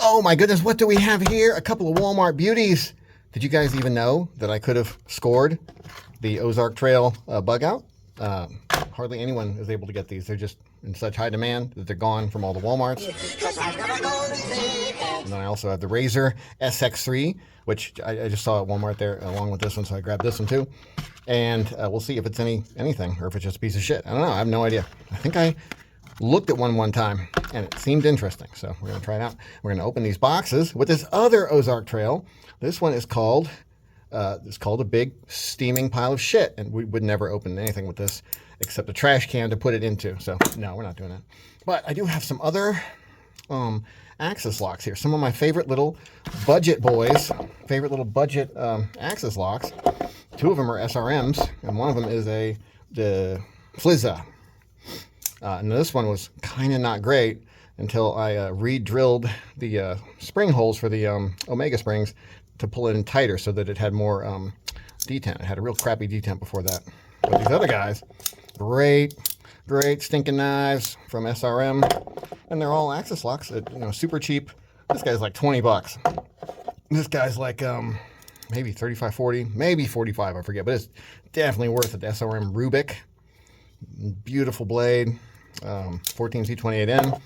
Oh my goodness, what do we have here? A couple of Walmart beauties. Did you guys even know that I could have scored the Ozark Trail bug out? Hardly anyone is able to get these. They're just in such high demand that they're gone from all the Walmarts. And then I also have the Razer SX3, which I just saw at Walmart there along with this one, so I grabbed this one too. And we'll see if it's anything or if it's just a piece of shit. I don't know. I have no idea. I think I looked at one time and it seemed interesting, so we're going to try it out. We're going to open these boxes with this other Ozark Trail. This one is called a big steaming pile of shit, and we would never open anything with this except a trash can to put it into. So no, we're not doing that. But I do have some other axis locks here. Some of my favorite little budget boys, favorite little budget axis locks. Two of them are SRMs, and one of them is the Flizza. And this one was kind of not great until I re-drilled the spring holes for the Omega springs to pull it in tighter so that it had more detent. It had a real crappy detent before that. But these other guys, great stinking knives from SRM, and they're all axis locks at, super cheap. This guy's like 20 bucks. This guy's like maybe 35, 40, maybe 45, I forget, but it's definitely worth it. The SRM Rubik, beautiful blade, 14C28N.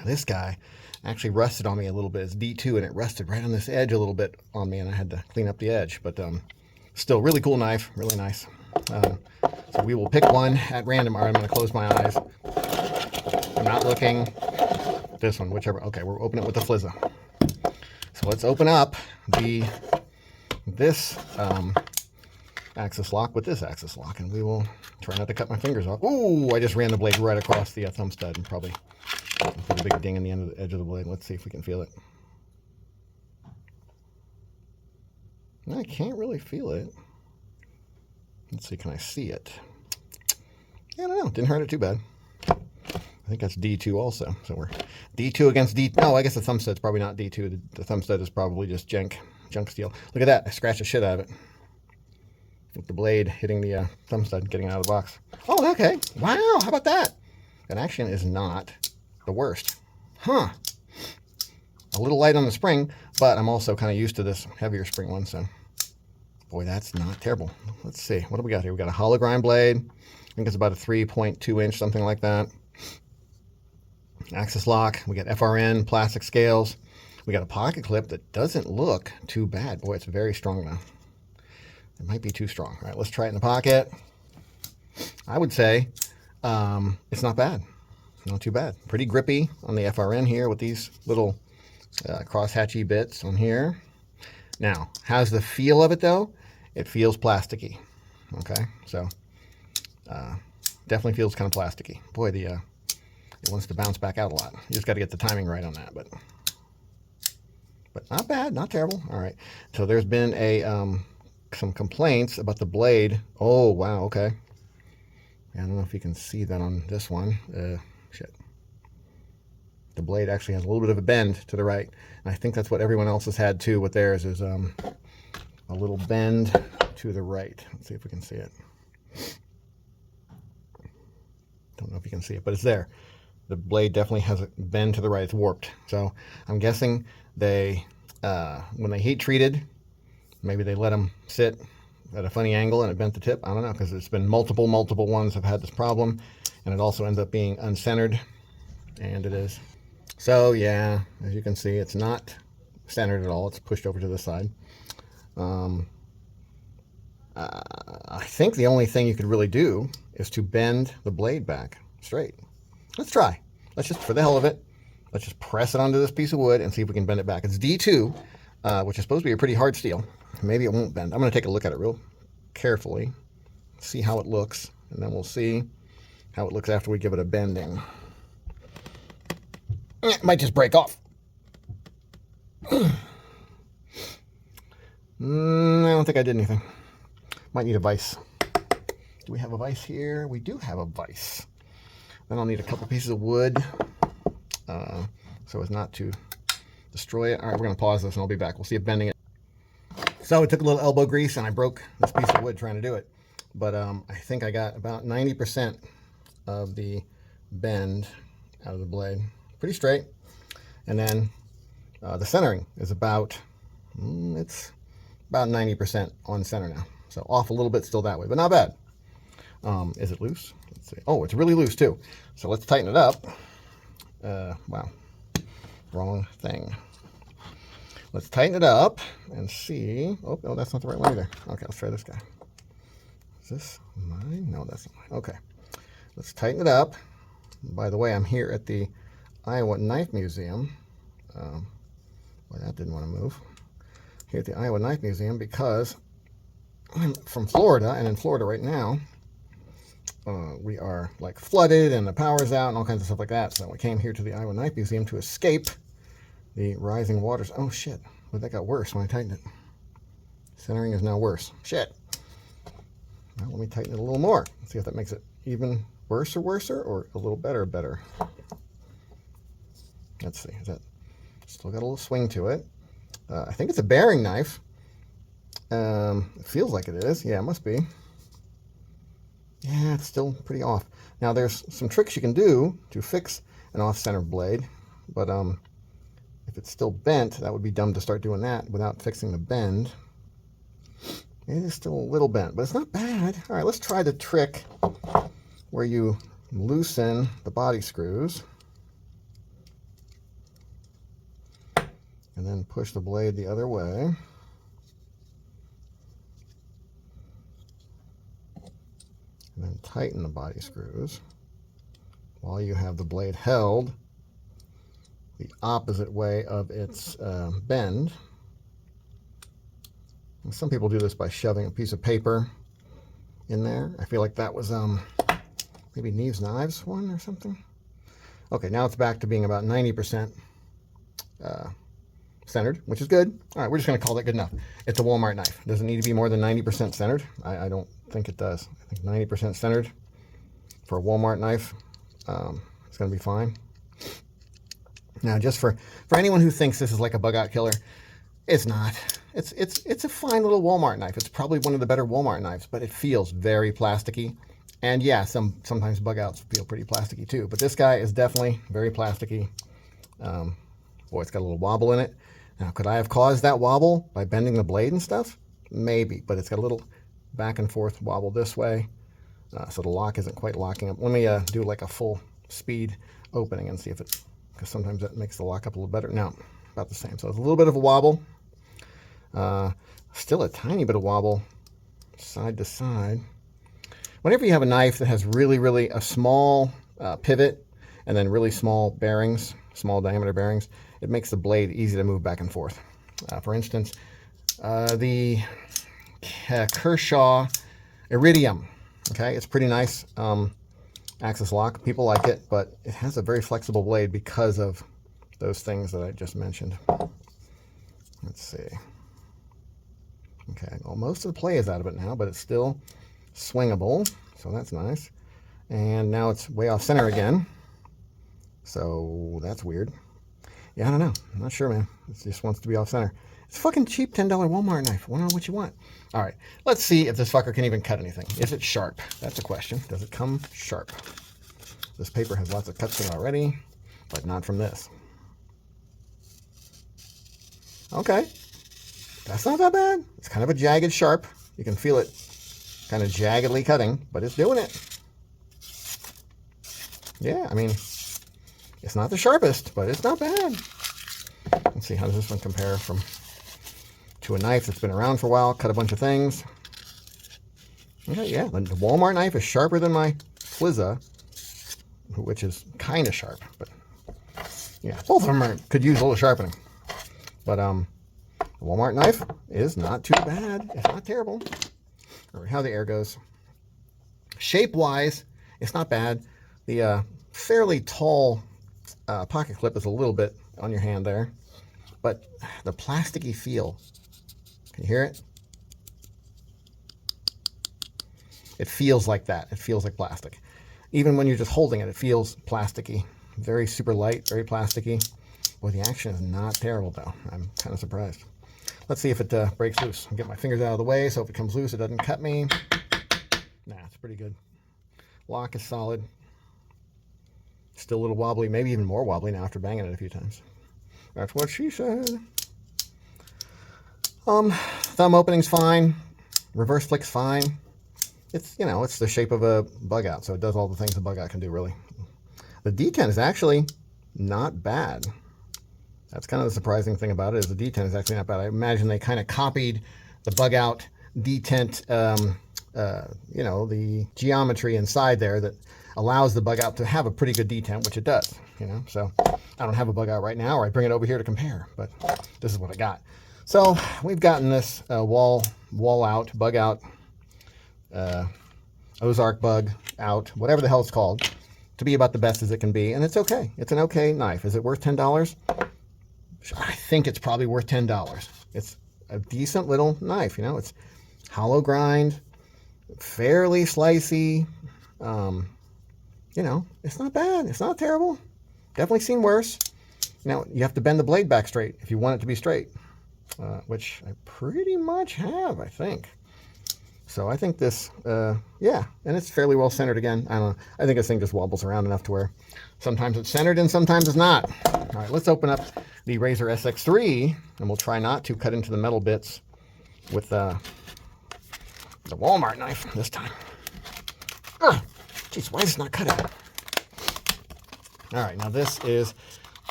This guy actually rusted on me a little bit. It's D2, and it rusted right on this edge a little bit on me, and I had to clean up the edge. But still, really cool knife, really nice. So we will pick one at random. All right, I'm going to close my eyes. I'm not looking. This one, whichever. Okay, we're opening it with the Flizza. So let's open up this axis lock with this axis lock, and we will try not to cut my fingers off. Ooh, I just ran the blade right across the thumb stud and probably put a big ding in the edge of the blade. Let's see if we can feel it. I can't really feel it. Let's see, can I see it? I don't know, didn't hurt it too bad. I think that's D2 also. So we're D2 against D. No, I guess the thumb stud's probably not D2. The thumb stud is probably just junk steel. Look at that, I scratched the shit out of it. With the blade hitting the thumb stud, getting it out of the box. Oh, okay. Wow, how about that? That action is not the worst. Huh. A little light on the spring, but I'm also kind of used to this heavier spring one, so boy, that's not terrible. Let's see. What do we got here? We got a hollow grind blade. I think it's about a 3.2 inch, something like that. Axis lock. We got FRN, plastic scales. We got a pocket clip that doesn't look too bad. Boy, it's very strong now. It might be too strong. All right, let's try it in the pocket. I would say it's not bad. Not too bad. Pretty grippy on the FRN here with these little cross-hatchy bits on here. Now, how's the feel of it though? It feels plasticky. Okay, so definitely feels kind of plasticky. Boy, it wants to bounce back out a lot. You just got to get the timing right on that, but not bad, not terrible. All right, so there's been some complaints about the blade. Oh wow, okay. I don't know if you can see that on this one. Shit. The blade actually has a little bit of a bend to the right. And I think that's what everyone else has had too with theirs, is a little bend to the right. Let's see if we can see it. Don't know if you can see it, but it's there. The blade definitely has a bend to the right. It's warped. So I'm guessing they, when they heat treated, maybe they let them sit at a funny angle and it bent the tip. I don't know, because it's been multiple ones have had this problem, and it also ends up being uncentered, and it is. So yeah, as you can see, it's not centered at all. It's pushed over to the side. I think the only thing you could really do is to bend the blade back straight. Let's try. Let's just, for the hell of it, let's just press it onto this piece of wood and see if we can bend it back. It's D2, which is supposed to be a pretty hard steel. Maybe it won't bend. I'm going to take a look at it real carefully, see how it looks, and then we'll see how it looks after we give it a bending. It might just break off. I don't think I did anything. Might need a vise. Do we have a vise here? We do have a vise. Then I'll need a couple pieces of wood so as not to destroy it. All right, we're going to pause this and I'll be back. We'll see if bending it. So it took a little elbow grease and I broke this piece of wood trying to do it. But I think I got about 90% of the bend out of the blade. Pretty straight. And then The centering is about, it's about 90% on center now. So off a little bit still that way, but not bad. Is it loose? Let's see. Oh, it's really loose too. So let's tighten it up. Wow, wrong thing. Let's tighten it up and see. Oh, no, that's not the right one either. Okay, let's try this guy. Is this mine? No, that's not mine. Okay, let's tighten it up. By the way, I'm here at the Iowa Knife Museum. Well, that didn't want to move. Here at the Iowa Knife Museum because I'm from Florida, and in Florida right now, we are like flooded and the power's out and all kinds of stuff like that. So we came here to the Iowa Knife Museum to escape the rising waters. Oh shit, but that got worse when I tightened it. Centering is now worse. Shit. Now let me tighten it a little more. Let's see if that makes it even worse or a little better. Let's see, is that still got a little swing to it. I think it's a bearing knife. It feels like it is. Yeah, it must be. Yeah, it's still pretty off. Now there's some tricks you can do to fix an off-center blade, but if it's still bent, that would be dumb to start doing that without fixing the bend. It is still a little bent, but it's not bad. All right, let's try the trick where you loosen the body screws and then push the blade the other way. And then tighten the body screws while you have the blade held the opposite way of its bend. And some people do this by shoving a piece of paper in there. I feel like that was maybe Neve's Knives one or something. Okay, now it's back to being about 90% centered, which is good. All right, we're just going to call that good enough. It's a Walmart knife. Does it need to be more than 90% centered? I don't think it does. I think 90% centered for a Walmart knife, it's going to be fine. Now, just for anyone who thinks this is like a bug out killer, it's not. It's a fine little Walmart knife. It's probably one of the better Walmart knives, but it feels very plasticky. And yeah, sometimes bug outs feel pretty plasticky too. But this guy is definitely very plasticky. Boy, it's got a little wobble in it. Now, could I have caused that wobble by bending the blade and stuff? Maybe, but it's got a little back and forth wobble this way. So the lock isn't quite locking up. Let me do like a full speed opening and see if it's, because sometimes that makes the lock up a little better. No, about the same. So it's a little bit of a wobble. Still a tiny bit of wobble side to side. Whenever you have a knife that has really a small pivot and then really small bearings, small diameter bearings, it makes the blade easy to move back and forth. For instance, the Kershaw Iridium, okay, it's pretty nice axis lock. People like it, but it has a very flexible blade because of those things that I just mentioned. Let's see. Okay, well, most of the play is out of it now, but it's still swingable, so that's nice. And now it's way off center again, so that's weird. Yeah, I don't know. I'm not sure, man. It just wants to be off center. It's a fucking cheap $10 Walmart knife. I don't know what you want. All right, let's see if this fucker can even cut anything. Is it sharp? That's a question. Does it come sharp? This paper has lots of cuts in it already, but not from this. Okay, that's not that bad. It's kind of a jagged sharp. You can feel it kind of jaggedly cutting, but it's doing it. Yeah, I mean, it's not the sharpest, but it's not bad. Let's see, how does this one compare to a knife that's been around for a while, cut a bunch of things. Okay, yeah, the Walmart knife is sharper than my Flizza, which is kind of sharp, but yeah, both of them could use a little sharpening. But the Walmart knife is not too bad. It's not terrible. All right, how the air goes. Shape-wise, it's not bad. The fairly tall pocket clip is a little bit on your hand there, but the plasticky feel, can you hear it? It feels like that. It feels like plastic. Even when you're just holding it, it feels plasticky. Very super light, very plasticky. Boy, the action is not terrible though. I'm kind of surprised. Let's see if it breaks loose. I'll get my fingers out of the way so if it comes loose, it doesn't cut me. Nah, it's pretty good. Lock is solid. Still a little wobbly, maybe even more wobbly now after banging it a few times. That's what she said. Thumb opening's fine. Reverse flick's fine. It's, you know, it's the shape of a bug out, so it does all the things a bug out can do, really. The D10 is actually not bad. That's kind of the surprising thing about it, is the D10 is actually not bad. I imagine they kind of copied the bug out detent, you know, the geometry inside there that allows the bug out to have a pretty good detent, which it does, you know. So I don't have a bug out right now, or I bring it over here to compare, but this is what I got. So we've gotten this wall out, bug out, Ozark bug out, whatever the hell it's called, to be about the best as it can be, and it's okay. It's an okay knife. Is it worth $10? I think it's probably worth $10. It's a decent little knife, you know. It's hollow grind, fairly slicey. You know, it's not bad. It's not terrible. Definitely seen worse. Now, you have to bend the blade back straight if you want it to be straight, which I pretty much have, I think. So I think this, yeah, and it's fairly well centered again. I don't know. I think this thing just wobbles around enough to where sometimes it's centered and sometimes it's not. All right, let's open up the Razer SX3, and we'll try not to cut into the metal bits with the Walmart knife this time. Ugh, jeez, why is it not cutting? All right, now this is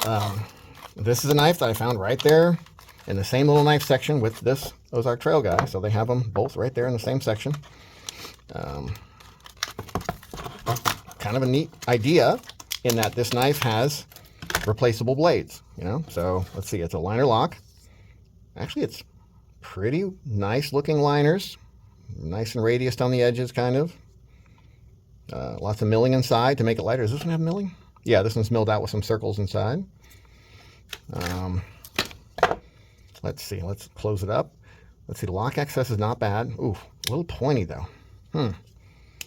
a knife that I found right there in the same little knife section with this Ozark Trail guy. So they have them both right there in the same section. Kind of a neat idea in that this knife has replaceable blades, you know. So let's see, it's a liner lock. Actually, it's pretty nice looking liners, nice and radiused on the edges, kind of. Lots of milling inside to make it lighter. Does this one have milling? Yeah, this one's milled out with some circles inside. Let's see, let's close it up. Let's see, the lock access is not bad. Ooh, a little pointy though.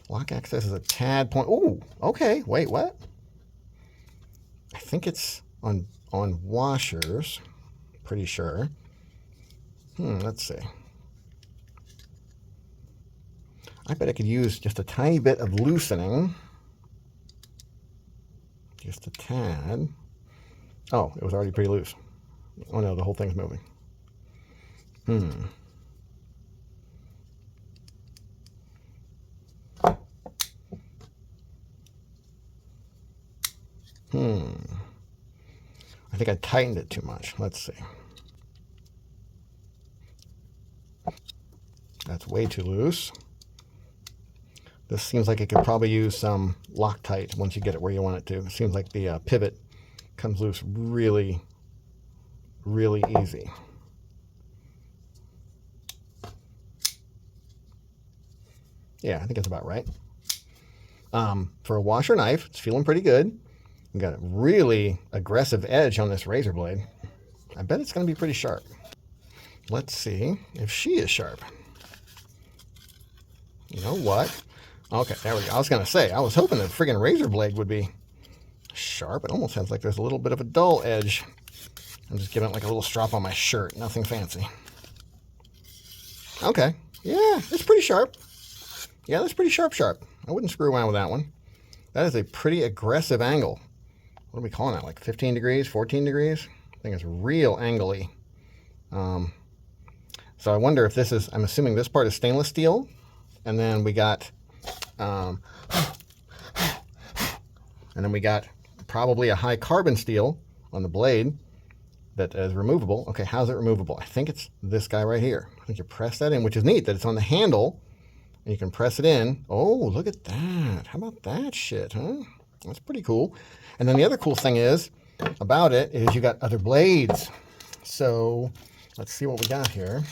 Lock access is a tad point. Ooh, okay, wait, what? I think it's on washers, pretty sure. Let's see. I bet I could use just a tiny bit of loosening. Just a tad. Oh, it was already pretty loose. Oh no, the whole thing's moving. I think I tightened it too much. Let's see. That's way too loose. This seems like it could probably use some Loctite once you get it where you want it to. It seems like the pivot comes loose really, really easy. Yeah, I think that's about right. For a washer knife, it's feeling pretty good. We got a really aggressive edge on this razor blade. I bet it's going to be pretty sharp. Let's see if she is sharp. You know what? Okay, there we go. I was going to say, I was hoping the friggin' razor blade would be sharp. It almost sounds like there's a little bit of a dull edge. I'm just giving it like a little strap on my shirt. Nothing fancy. Okay. Yeah, it's pretty sharp. Yeah, that's pretty sharp. I wouldn't screw around with that one. That is a pretty aggressive angle. What are we calling that? Like 15 degrees, 14 degrees? I think it's real angly. So I wonder if this is, I'm assuming this part is stainless steel. And then we got, probably a high carbon steel on the blade that is removable. Okay, how's it removable? I think it's this guy right here. I think you press that in, which is neat that it's on the handle. And you can press it in. Oh, look at that. How about that shit, huh? That's pretty cool. And then the other cool thing about it is you got other blades. So let's see what we got here.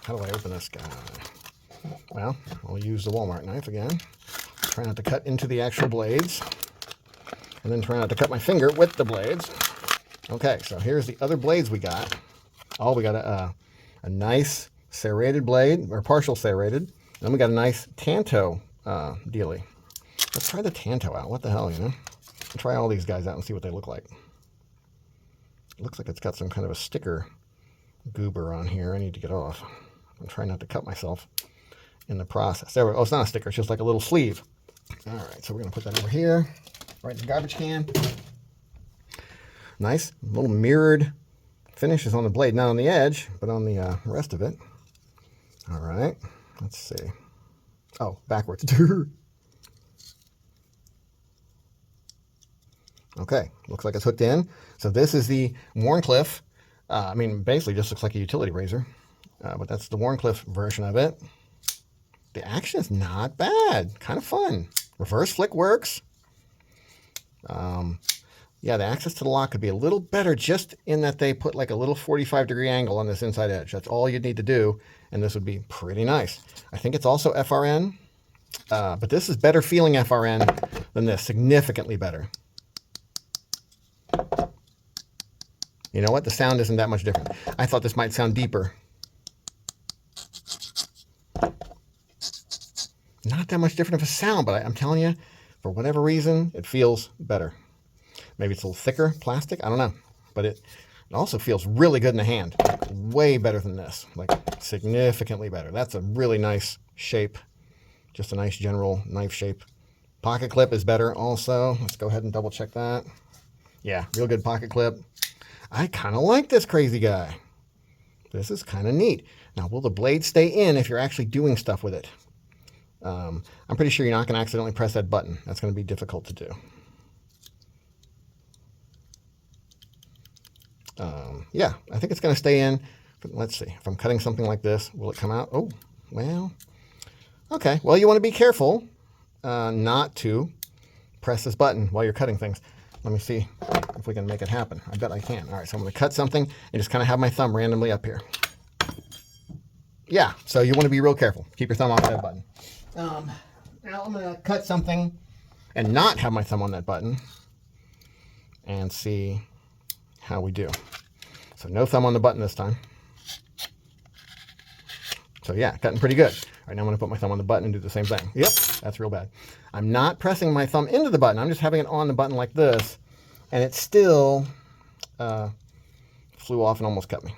How do I open this guy? Well, I'll use the Walmart knife again. Try not to cut into the actual blades. And then try not to cut my finger with the blades. Okay, so here's the other blades we got. Oh, we got a nice serrated blade, or partial serrated. Then we got a nice Tanto dealie. Let's try the Tanto out. What the hell, you know? I'll try all these guys out and see what they look like. It looks like it's got some kind of a sticker goober on here I need to get off. I'm trying not to cut myself in the process. There we go. Oh, it's not a sticker. It's just like a little sleeve. All right, so we're going to put that over here. right in the garbage can. Nice little mirrored finishes on the blade, not on the edge, but on the rest of it. All right, let's see. Oh, backwards. Okay, looks like it's hooked in. So this is the Warncliffe. I mean, basically just looks like a utility razor, but that's the Warncliffe version of it. The action is not bad, kind of fun. Reverse flick works. Yeah, the access to the lock could be a little better just in that they put like a little 45-degree angle on this inside edge. That's all you'd need to do, and this would be pretty nice. I think it's also FRN, but this is better feeling FRN than this, significantly better. You know what? The sound isn't that much different. I thought this might sound deeper. Not that much different of a sound, but I'm telling you, for whatever reason, it feels better. Maybe it's a little thicker plastic. I don't know. But it also feels really good in the hand. Like, way better than this. Like, significantly better. That's a really nice shape. Just a nice general knife shape. Pocket clip is better also. Let's go ahead and double check that. Yeah, real good pocket clip. I kind of like this crazy guy. This is kind of neat. Now, will the blade stay in if you're actually doing stuff with it? I'm pretty sure you're not going to accidentally press that button. That's going to be difficult to do. Yeah, I think it's going to stay in. But let's see. If I'm cutting something like this, will it come out? Oh, well. Okay. Well, you want to be careful not to press this button while you're cutting things. Let me see if we can make it happen. I bet I can. All right, so I'm going to cut something and just kind of have my thumb randomly up here. Yeah, so you want to be real careful. Keep your thumb off that button. Now I'm going to cut something and not have my thumb on that button and see how we do. So no thumb on the button this time. So yeah, cutting pretty good. All right, now I'm going to put my thumb on the button and do the same thing. Yep, that's real bad. I'm not pressing my thumb into the button. I'm just having it on the button like this, and it still flew off and almost cut me.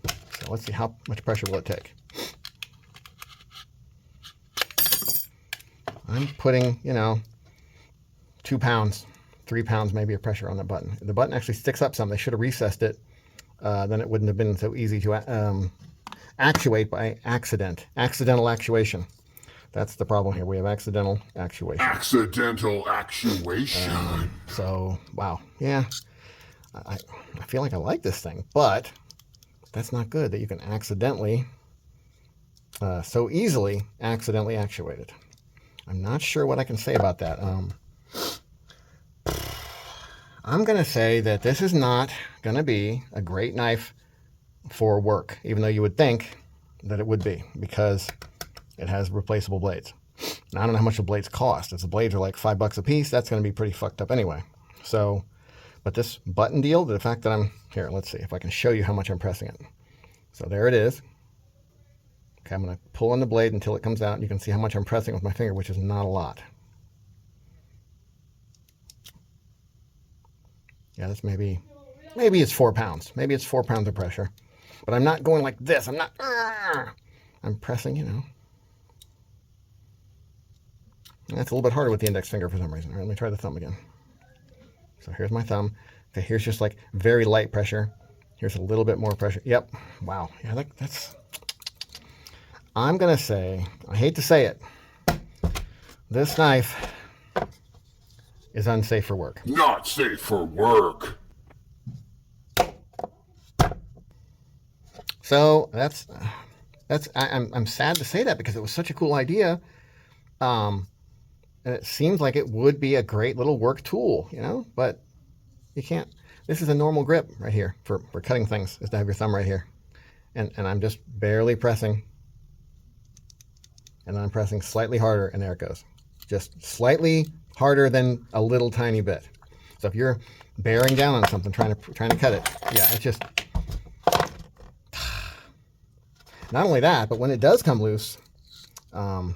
So let's see, how much pressure will it take? I'm putting, 2 pounds, 3 pounds maybe of pressure on the button. If the button actually sticks up some, they should have recessed it. Then it wouldn't have been so easy to actuate by accident. Accidental actuation. That's the problem here. We have accidental actuation. Accidental actuation. So, wow. Yeah. I feel like I like this thing, but that's not good that you can accidentally, so easily accidentally actuate it. I'm not sure what I can say about that. I'm going to say that this is not going to be a great knife for work, even though you would think that it would be, because it has replaceable blades. Now, I don't know how much the blades cost. If the blades are like $5 a piece, that's going to be pretty fucked up anyway. So, but this button deal, the fact that I'm here, let's see if I can show you how much I'm pressing it. So there it is. Okay, I'm going to pull on the blade until it comes out, and you can see how much I'm pressing with my finger, which is not a lot. Yeah, that's maybe it's 4 pounds. Maybe it's 4 pounds of pressure. But I'm not going like this. I'm not, I'm pressing, That's a little bit harder with the index finger for some reason. All right, let me try the thumb again. So here's my thumb. Okay, here's just like very light pressure. Here's a little bit more pressure. Yep. Wow. Yeah, that's... I'm going to say, I hate to say it, this knife is unsafe for work. Not safe for work. So I'm sad to say that because it was such a cool idea. And it seems like it would be a great little work tool, but you can't. This is a normal grip right here for cutting things, is to have your thumb right here. And I'm just barely pressing. And then I'm pressing slightly harder, and there it goes. Just slightly harder than a little tiny bit. So if you're bearing down on something, trying to cut it, yeah, it's just... Not only that, but when it does come loose, actually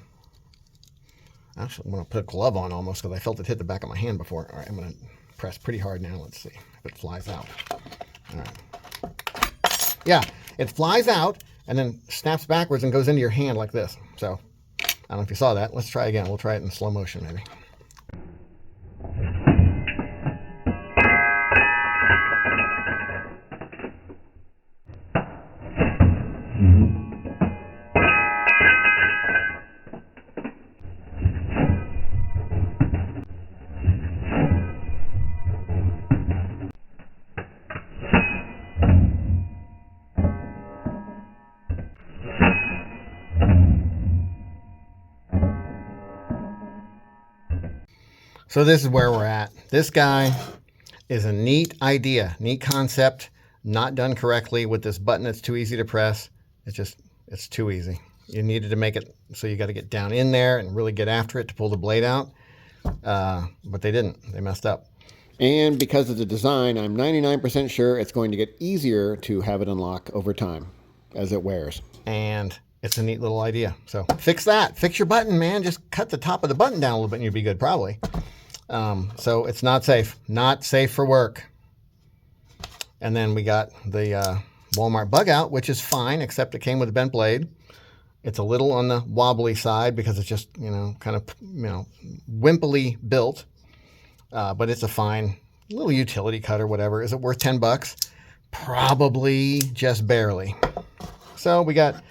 I'm going to put a glove on almost because I felt it hit the back of my hand before. All right, I'm going to press pretty hard now. Let's see if it flies out. All right. Yeah, it flies out and then snaps backwards and goes into your hand like this. So I don't know if you saw that. Let's try again. We'll try it in slow motion maybe. So this is where we're at. This guy is a neat idea, neat concept, not done correctly with this button that's too easy to press. It's too easy. You needed to make it so you got to get down in there and really get after it to pull the blade out. But they didn't. They messed up. And because of the design, I'm 99% sure it's going to get easier to have it unlock over time as it wears. And it's a neat little idea. So fix that. Fix your button, man. Just cut the top of the button down a little bit and you'll be good, probably. So it's not safe. Not safe for work. And then we got the Walmart bug out, which is fine, except it came with a bent blade. It's a little on the wobbly side because it's just, kind of, wimpily built. But it's a fine little utility cutter, whatever. Is it worth $10? Probably just barely. So we got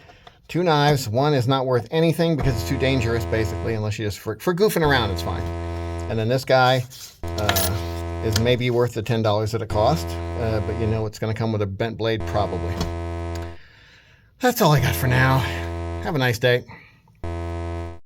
2 knives. One is not worth anything because it's too dangerous, basically, unless you just, for goofing around, it's fine. And then this guy is maybe worth the $10 that it cost, but it's going to come with a bent blade, probably. That's all I got for now. Have a nice day.